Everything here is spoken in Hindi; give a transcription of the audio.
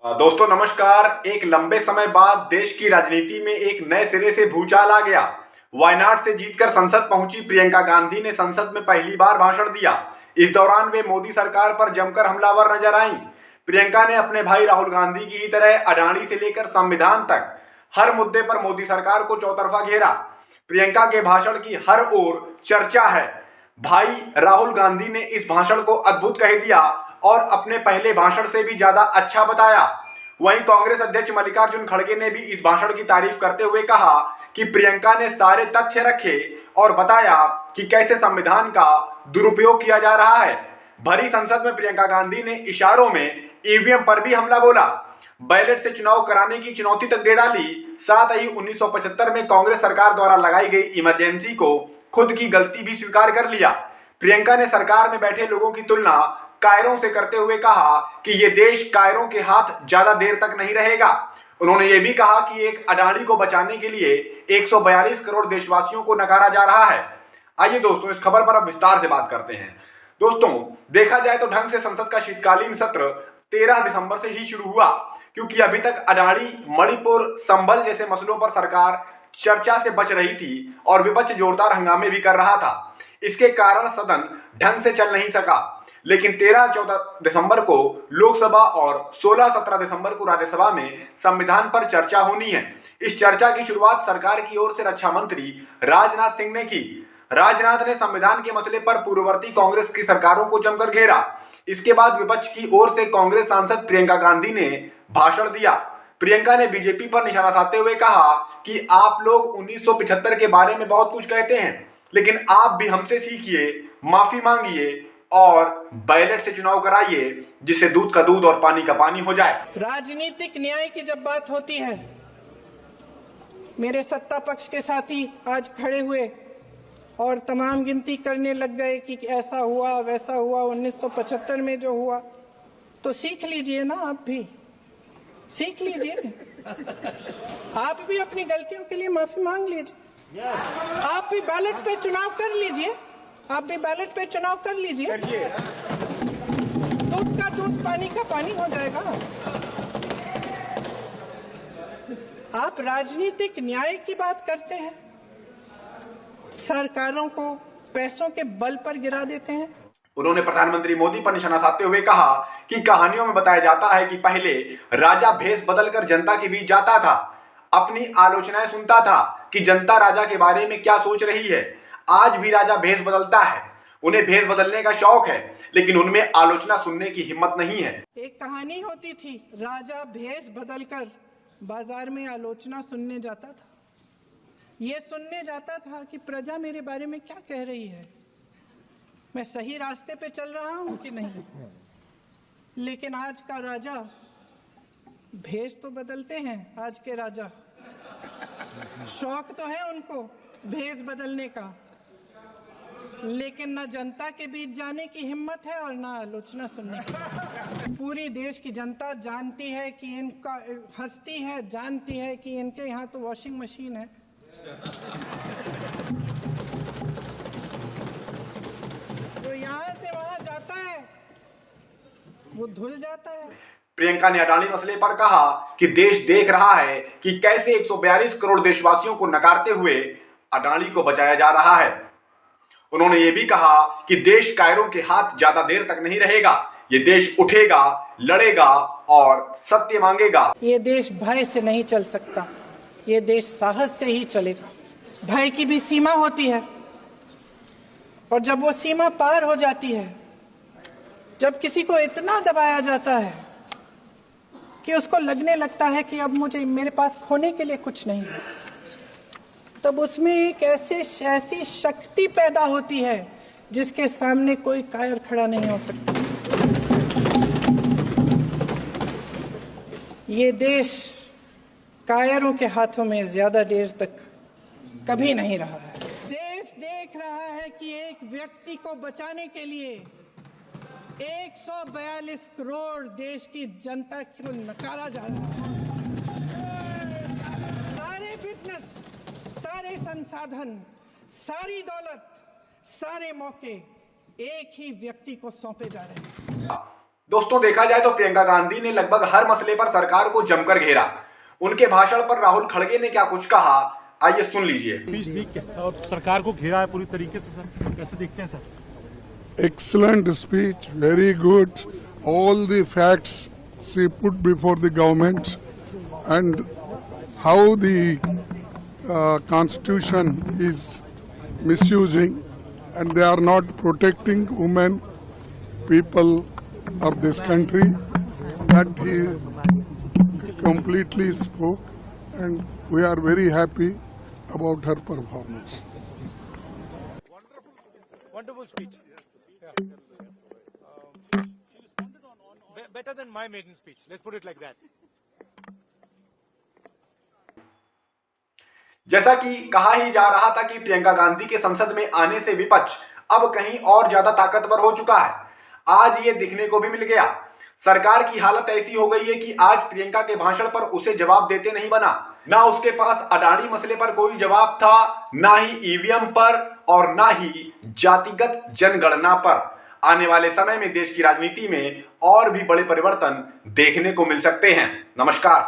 दोस्तों नमस्कार। एक लंबे समय बाद देश की राजनीति में एक नए सिरे से भूचाल आ गया। वायनाड से जीतकर संसद पहुंची प्रियंका गांधी ने संसद में पहली बार भाषण दिया। इस दौरान वे मोदी सरकार पर जमकर हमलावर नजर आईं। प्रियंका ने अपने भाई राहुल गांधी की ही तरह अडानी से लेकर संविधान तक हर मुद्दे पर मोदी सरकार को चौतरफा घेरा। प्रियंका के भाषण की हर ओर चर्चा है। भाई राहुल गांधी ने इस भाषण को अद्भुत कह दिया और अपने पहले भाषण से भी ज्यादा अच्छा बताया। वहीं कांग्रेस अध्यक्ष मल्लिकार्जुन खड़गे ने भी इस भाषण की तारीफ करते हुए कहा कि प्रियंका ने सारे तथ्य रखे और बताया कि कैसे संविधान का दुरुपयोग किया जा रहा है। भरी संसद में प्रियंका गांधी ने इशारों में ईवीएम पर भी हमला बोला, बैलेट से चुनाव कराने की चुनौती तक दे डाली। साथ ही 1975 में कांग्रेस सरकार द्वारा लगाई गई इमरजेंसी को खुद की गलती भी स्वीकार कर लिया। प्रियंका ने सरकार में बैठे लोगों की तुलना कायरों से करते हुए कहा कि ये देश कायरों के हाथ ज्यादा देर तक नहीं रहेगा। उन्होंने ये भी कहा कि एक अडानी को बचाने के लिए 142 करोड़ देशवासियों को नकारा जा रहा है। आइए दोस्तों, इस खबर पर अब विस्तार से बात करते हैं। दोस्तों, देखा जाए तो ढंग से संसद का शीतकालीन सत्र 13 दिसंबर से ही शुरू हुआ, क्योंकि अभी तक अडानी, मणिपुर, संभल जैसे मसलों पर सरकार चर्चा से बच रही थी और विपक्ष जोरदार हंगामे भी कर रहा था। इसके कारण सदन ढंग से चल नहीं सका। लेकिन 13-14 दिसंबर को लोकसभा और 16-17 दिसंबर को राज्यसभा में संविधान पर चर्चा होनी है। इस चर्चा की शुरुआत सरकार की ओर से रक्षा मंत्री राजनाथ सिंह ने की। राजनाथ ने संविधान के मसले पर पूर्ववर्ती कांग्रेस की सरकारों को जमकर घेरा। इसके बाद विपक्ष की ओर से कांग्रेस सांसद प्रियंका गांधी ने भाषण दिया। प्रियंका ने बीजेपी पर निशाना साधते हुए कहा कि आप लोग 1975 के बारे में बहुत कुछ कहते हैं, लेकिन आप भी हमसे सीखिए, माफी मांगिए और बैलेट से चुनाव कराइए, जिससे दूध का दूध और पानी का पानी हो जाए। राजनीतिक न्याय की जब बात होती है, मेरे सत्ता पक्ष के साथी आज खड़े हुए और तमाम गिनती करने लग गए कि ऐसा हुआ वैसा हुआ 1975 में जो हुआ। तो सीख लीजिए ना, आप भी सीख लीजिए। आप भी अपनी गलतियों के लिए माफी मांग लीजिए। आप भी बैलेट पे चुनाव कर लीजिए। आप भी बैलेट पे चुनाव कर लीजिए। दूध का दूध, पानी का पानी हो जाएगा। आप राजनीतिक न्याय की बात करते हैं, सरकारों को पैसों के बल पर गिरा देते हैं। उन्होंने प्रधानमंत्री मोदी पर निशाना साधते हुए कहा कि कहानियों में बताया जाता है कि पहले राजा भेष बदलकर जनता के बीच जाता था, अपनी आलोचनाएं सुनता था कि जनता राजा के बारे में क्या सोच रही है। आज भी राजा भेष बदलता है, उन्हें भेष बदलने का शौक है, लेकिन उनमें आलोचना सुनने की हिम्मत नहीं है। एक कहानी होती थी, राजा भेष बदलकर बाजार में आलोचना सुनने जाता था। ये सुनने जाता था कि प्रजा मेरे बारे में क्या कह रही है, मैं सही रास्ते पे चल रहा हूं कि नहीं। लेकिन आज का राजा, भेष तो बदलते हैं आज के राजा, शौक तो है उनको भेष बदलने का, लेकिन न जनता के बीच जाने की हिम्मत है और ना आलोचना सुनने की। पूरी देश की जनता जानती है कि इनका हंसती है, जानती है कि इनके यहाँ तो वॉशिंग मशीन है। तो यहाँ से वहां जाता है, वो धुल जाता है। प्रियंका ने अडानी मसले पर कहा कि देश देख रहा है कि कैसे 142 करोड़ देशवासियों को नकारते हुए अडानी को बचाया जा रहा है। उन्होंने ये भी कहा कि देश कायरों के हाथ ज्यादा देर तक नहीं रहेगा। ये देश उठेगा, लड़ेगा और सत्य मांगेगा। ये देश भय से नहीं चल सकता, ये देश साहस से ही चलेगा। भय की भी सीमा होती है, और जब वो सीमा पार हो जाती है, जब किसी को इतना दबाया जाता है कि उसको लगने लगता है कि अब मुझे, मेरे पास खोने के लिए कुछ नहीं है, तब उसमें एक ऐसी शक्ति पैदा होती है जिसके सामने कोई कायर खड़ा नहीं हो सकता। ये देश कायरों के हाथों में ज्यादा देर तक कभी नहीं रहा है। देश देख रहा है कि एक व्यक्ति को बचाने के लिए 142 करोड़ देश की जनता को नकारा जा रहा है। सारे बिजनेस, सारे संसाधन, सारी दौलत, सारे मौके एक ही व्यक्ति को सौंपे जा रहे हैं। दोस्तों, देखा जाए तो प्रियंका गांधी ने लगभग हर मसले पर सरकार को जमकर घेरा। उनके भाषण पर राहुल खड़गे ने क्या कुछ कहा, आइए सुन लीजिए। स्पीच दी और सरकार को घेरा है पूरी तरीके से। सर कैसे देखते हैं sir? Excellent speech, very good. All the facts she put before the government and how the constitution is misusing and they are not protecting women, people of this country. That he completely spoke and we are very happy about her performance. Wonderful speech. Better than my maiden speech. Let's put it like that. जैसा कि कहा ही जा रहा था कि प्रियंका गांधी के संसद में आने से विपक्ष अब कहीं और ज्यादा ताकतवर हो चुका है। आज ये दिखने को भी मिल गया। सरकार की हालत ऐसी हो गई है कि आज प्रियंका के भाषण पर उसे जवाब देते नहीं बना। ना उसके पास अडानी मसले पर कोई जवाब था, ना ही ईवीएम पर और ना ही जातिगत जनगणना पर। आने वाले समय में देश की राजनीति में और भी बड़े परिवर्तन देखने को मिल सकते हैं। नमस्कार।